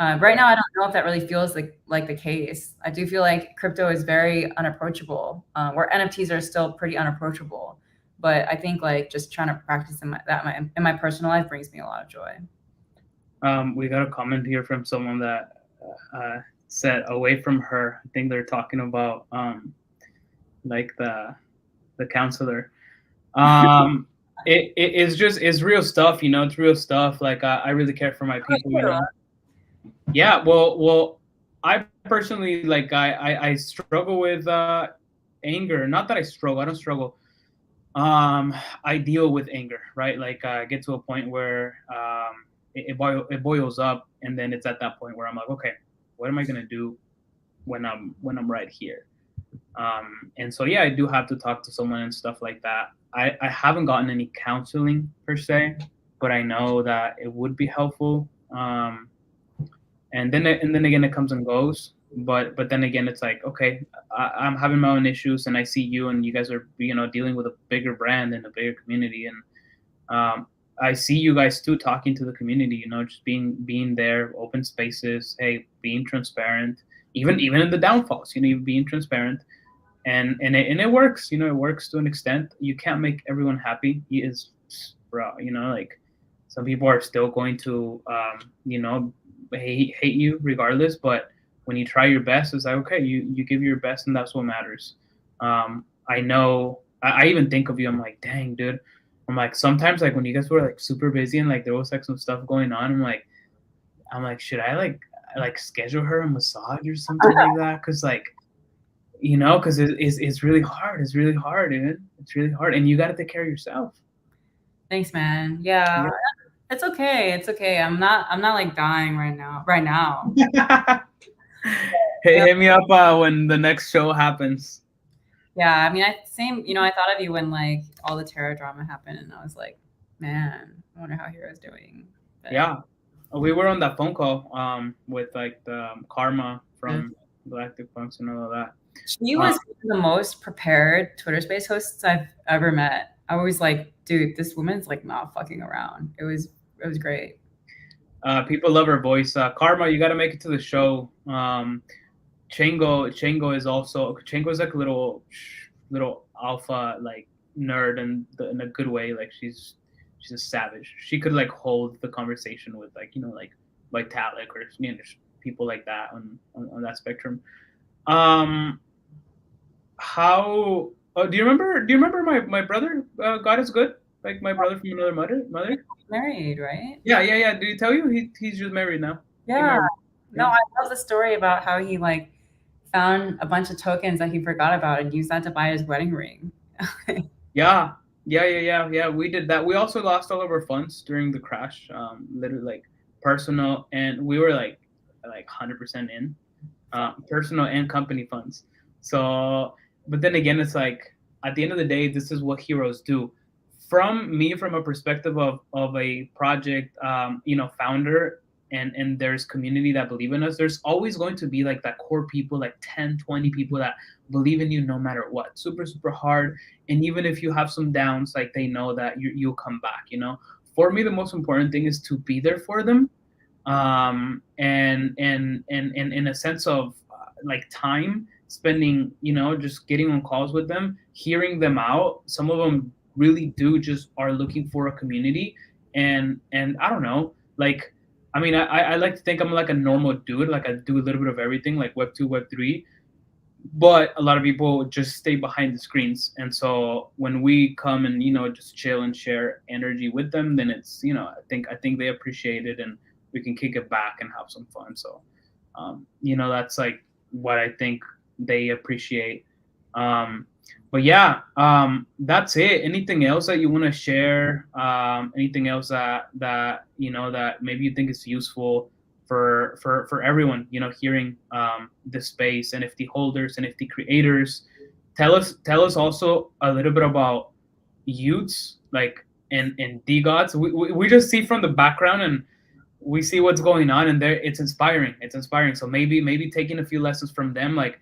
Right now, I don't know if that really feels like the case. I do feel like crypto is very unapproachable, where NFTs are still pretty unapproachable. But I think like just trying to practice in my personal life brings me a lot of joy. We got a comment here from someone that said away from her. I think they're talking about like the counselor. It's real stuff, it's real stuff. Like I really care for my people. Yeah, well, I personally like I struggle with anger. Not that I struggle. I don't struggle. I deal with anger, right? Like I get to a point where it boils up, and then it's at that point where I'm like, okay, what am I gonna do when I'm right here? And so yeah, I do have to talk to someone and stuff like that. I haven't gotten any counseling per se, but I know that it would be helpful. and then again it comes and goes. But then again, it's like, okay, I'm having my own issues, and I see you, and you guys are, dealing with a bigger brand and a bigger community, and I see you guys too talking to the community, just being there, open spaces, hey, being transparent, even in the downfalls, you being transparent, and it works, it works to an extent. You can't make everyone happy. Is, bro, like, some people are still going to, hate you regardless, but when you try your best, it's like, okay, you give your best, and that's what matters. I know, I even think of you, I'm like, dang, dude. I'm like, sometimes, like, when you guys were like super busy and like there was like some stuff going on, I'm like, should I like schedule her a massage or something like that? Cause like, because it's really hard. It's really hard, dude. It's really hard, and you got to take care of yourself. Thanks, man. Yeah. It's okay. It's okay. I'm not like dying right now. Hey, hit me up when the next show happens. Yeah, I mean, I thought of you when like all the Terra drama happened, and I was like, man, I wonder how Hero's doing. But Yeah, we were on that phone call with like the Karma from Galactic Punks and all of that. She was the most prepared Twitter Space hosts I've ever met. I was like, dude, this woman's like not fucking around. It was great. People love her voice. Karma, you got to make it to the show. Chango is also, Chango is like a little alpha like nerd in a good way. Like she's a savage. She could like hold the conversation with like like Vitalik or people like that on that spectrum. How do you remember my brother? God is good. Like my brother from another mother. Married, right? Yeah. Did he tell you he's just married now? Yeah. No, I love the story about how he like found a bunch of tokens that he forgot about and used that to buy his wedding ring. Yeah. We did that. We also lost all of our funds during the crash. Literally like personal, and we were like 100% in personal and company funds. So, but then again, it's like at the end of the day, this is what heroes do. From a perspective of a project, founder, and there's community that believe in us. There's always going to be like that core people, like 10, 20 people that believe in you no matter what. Super, super hard. And even if you have some downs, like they know that you'll come back. For me, the most important thing is to be there for them, and in a sense of like time spending, just getting on calls with them, hearing them out. Some of them really do just are looking for a community, and I don't know, like, I mean, I like to think I'm like a normal dude, like I do a little bit of everything, like Web 2, Web 3, but a lot of people just stay behind the screens. And so when we come and just chill and share energy with them, then it's I think they appreciate it, and we can kick it back and have some fun. So that's like what I think they appreciate. But yeah, that's it. Anything else that you want to share? Anything else that that maybe you think is useful for everyone, hearing this space, NFT holders, NFT creators? Tell us also a little bit about youths, like, and DeGods. We just see from the background, and we see what's going on, and there it's inspiring. So maybe taking a few lessons from them. Like,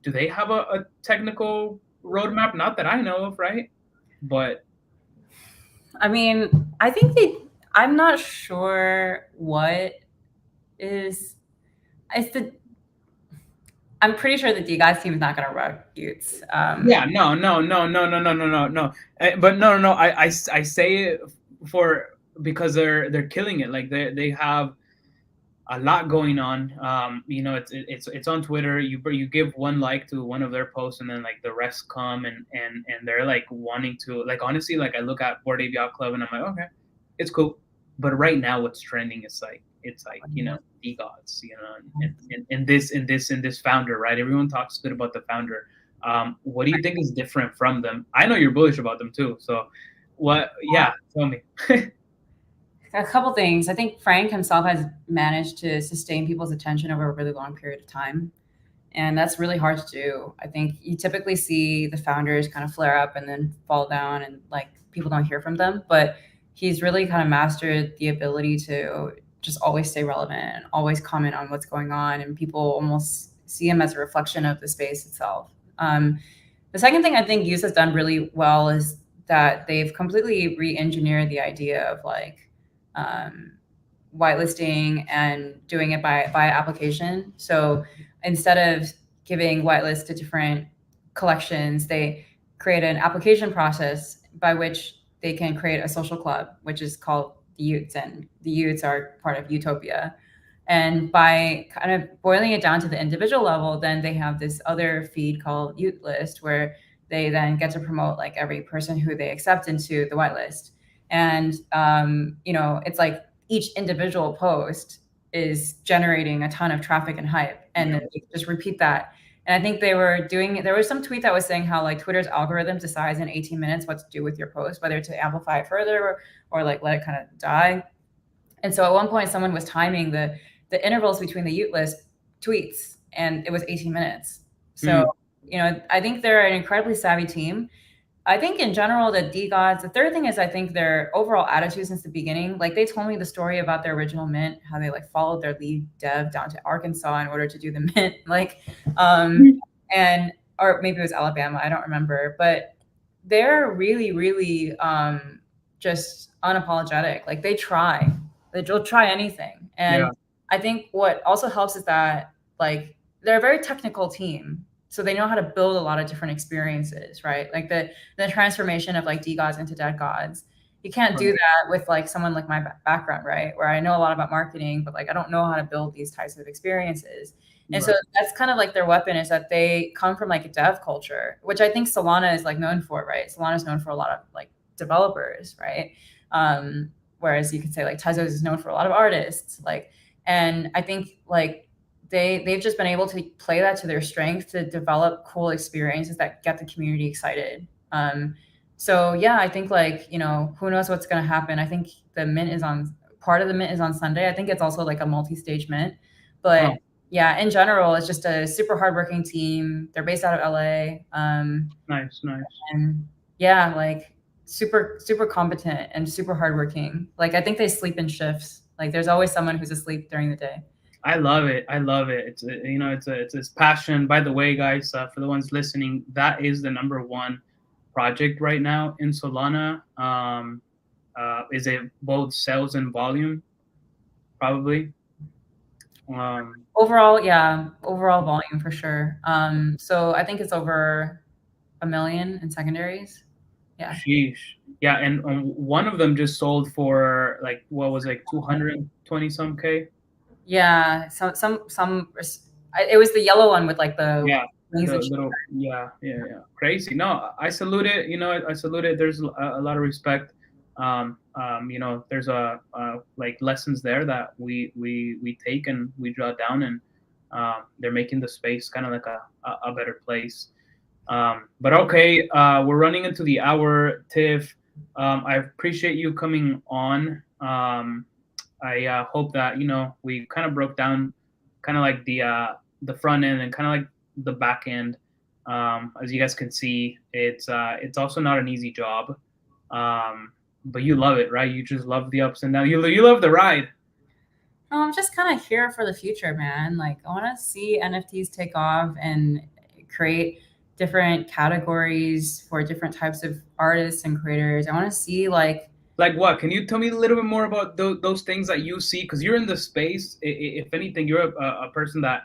do they have a technical roadmap? Not that I know of, right? But I mean, I think I'm not sure what is. I'm pretty sure the DeGods team is not going to rug youths. Yeah, no. But no. I say it because they're killing it. Like they have a lot going on. It's on Twitter. You give one like to one of their posts, and then like the rest come and they're like wanting to, like, honestly, like I look at Bored Ape Yacht Club and I'm like, okay, it's cool. But right now, what's trending is like DeGods, and this founder, right? Everyone talks good about the founder. What do you think is different from them? I know you're bullish about them too. So what? Yeah, tell me. A couple things. I think Frank himself has managed to sustain people's attention over a really long period of time. And that's really hard to do. I think you typically see the founders kind of flare up and then fall down, and like people don't hear from them. But he's really kind of mastered the ability to just always stay relevant and always comment on what's going on, and people almost see him as a reflection of the space itself. The second thing I think Use has done really well is that they've completely re-engineered the idea of like whitelisting and doing it by application. So instead of giving whitelist to different collections, they create an application process by which they can create a social club, which is called the Utes, and the Utes are part of Utopia. And by kind of boiling it down to the individual level, then they have this other feed called Ute List, where they then get to promote like every person who they accept into the whitelist. And it's like each individual post is generating a ton of traffic and hype, and then they just repeat that. And I think there was some tweet that was saying how like Twitter's algorithm decides in 18 minutes what to do with your post, whether to amplify it further or like let it kind of die. And so at one point someone was timing the intervals between the Ute List tweets, and it was 18 minutes. So, I think they're an incredibly savvy team. I think in general, the DeGods, the third thing is I think their overall attitude since the beginning, like they told me the story about their original mint, how they like followed their lead dev down to Arkansas in order to do the mint, or maybe it was Alabama, I don't remember, but they're really, really just unapologetic. Like they'll try anything. And I think what also helps is that like they're a very technical team. So they know how to build a lot of different experiences, right? Like the transformation of like DeGods into dead gods. You can't do that with like someone like my background, right? Where I know a lot about marketing, but like I don't know how to build these types of experiences. And so that's kind of like their weapon, is that they come from like a dev culture, which I think Solana is like known for, right? Solana is known for a lot of like developers, right? Whereas you could say like Tezos is known for a lot of artists, like, and I think like they've just been able to play that to their strength to develop cool experiences that get the community excited. So yeah, I think like, who knows what's going to happen. I think part of the mint is on Sunday. I think it's also like a multi-stage mint, but yeah, in general, it's just a super hardworking team. They're based out of LA. Nice. And yeah, like super, super competent and super hardworking. Like I think they sleep in shifts. Like there's always someone who's asleep during the day. I love it. It's his passion. By the way, guys, for the ones listening, that is the number one project right now in Solana. Is it both sales and volume? Probably. Overall volume for sure. So I think it's over 1 million in secondaries. Yeah. Sheesh. Yeah, and one of them just sold for like what was like 220 some K. Yeah, it was the yellow one with like the little crazy. No, I salute it. I salute it. There's a lot of respect. There's like lessons there that we take and we draw down, and they're making the space kind of like a better place. But okay, we're running into the hour, Tiff. I appreciate you coming on. I hope that we kind of broke down kind of like the front end and kind of like the back end. As you guys can see, it's also not an easy job, but you love it, right? You just love the ups and downs. You love the ride. I'm just kind of here for the future, man. Like I want to see NFTs take off and create different categories for different types of artists and creators. I want to see like what? Can you tell me a little bit more about those things that you see? Because you're in the space. If anything, you're a person that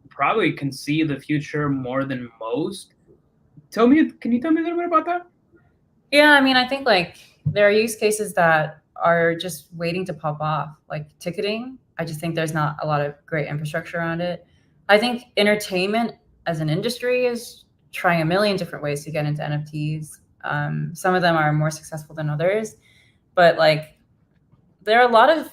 probably can see the future more than most. Can you tell me a little bit about that? Yeah, I mean, I think like there are use cases that are just waiting to pop off, like ticketing. I just think there's not a lot of great infrastructure around it. I think entertainment as an industry is trying a million different ways to get into NFTs. Some of them are more successful than others, but like there are a lot of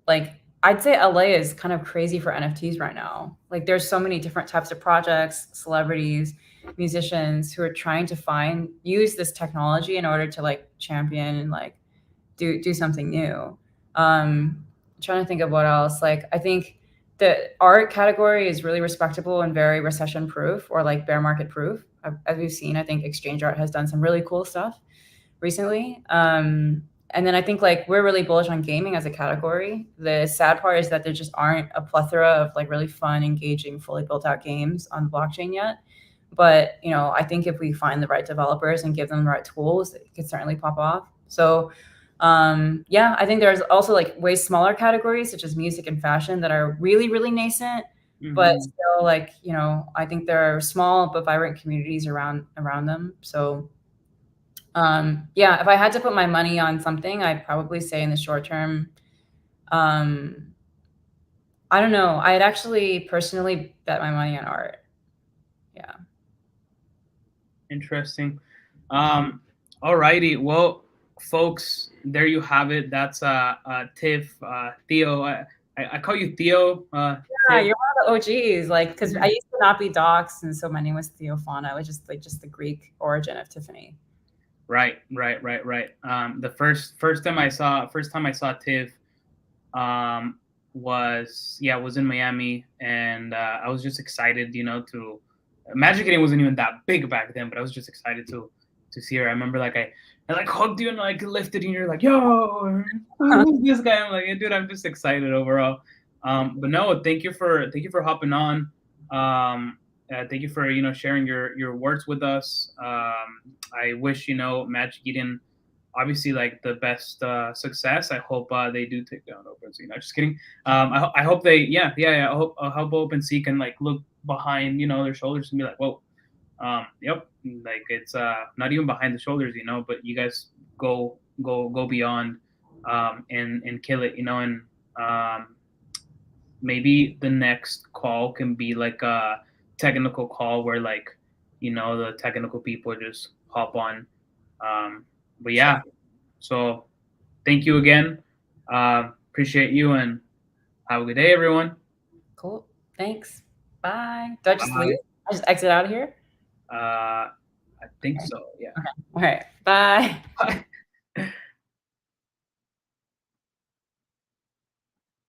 like I'd say LA is kind of crazy for NFTs right now. Like there's so many different types of projects, celebrities, musicians who are trying to use this technology in order to like champion and like do something new. I'm trying to think of what else. Like I think the art category is really respectable and very recession proof or like bear market proof. As we've seen, I think exchange art has done some really cool stuff recently. And then I think like we're really bullish on gaming as a category. The sad part is that there just aren't a plethora of like really fun, engaging, fully built out games on the blockchain yet. But you know, I think if we find the right developers and give them the right tools, it could certainly pop off. So yeah, I think there's also like way smaller categories such as music and fashion that are really, really nascent, but still like, you know, I think there are small but vibrant communities around them. So yeah, if I had to put my money on something, I'd probably say in the short term, I don't know. I'd actually personally bet my money on art. Yeah. Interesting. Alrighty. Well, folks, there you have it. That's Tiff, Theo. I call you Theo. Yeah, Tiff. you're one of the OGs. Like, because I used to not be doxxed, and so my name was tiff00ny, which is like just the Greek origin of Tiffany. Right. The first time I saw Tiff, was in Miami, and I was just excited, to Magic Eating wasn't even that big back then, but I was just excited to see her. I remember like I like hugged you and like lifted you, and you're like, yo, who's this guy? I'm like, yeah, dude, I'm just excited overall. But no, thank you for hopping on. Thank you for sharing your words with us. I wish Magic Eden obviously like the best success. I hope they do take down OpenSea. Just kidding. I hope they I hope OpenSea can like look behind their shoulders and be like, whoa, yep, like it's not even behind the shoulders, but you guys go beyond and kill it, and maybe the next call can be like a technical call where like the technical people just hop on. But yeah, so thank you again. Appreciate you, and have a good day, everyone. Cool. Thanks. Bye. Do I just leave? I just exit out of here? I think so. Yeah. Okay. All right. Bye. Bye.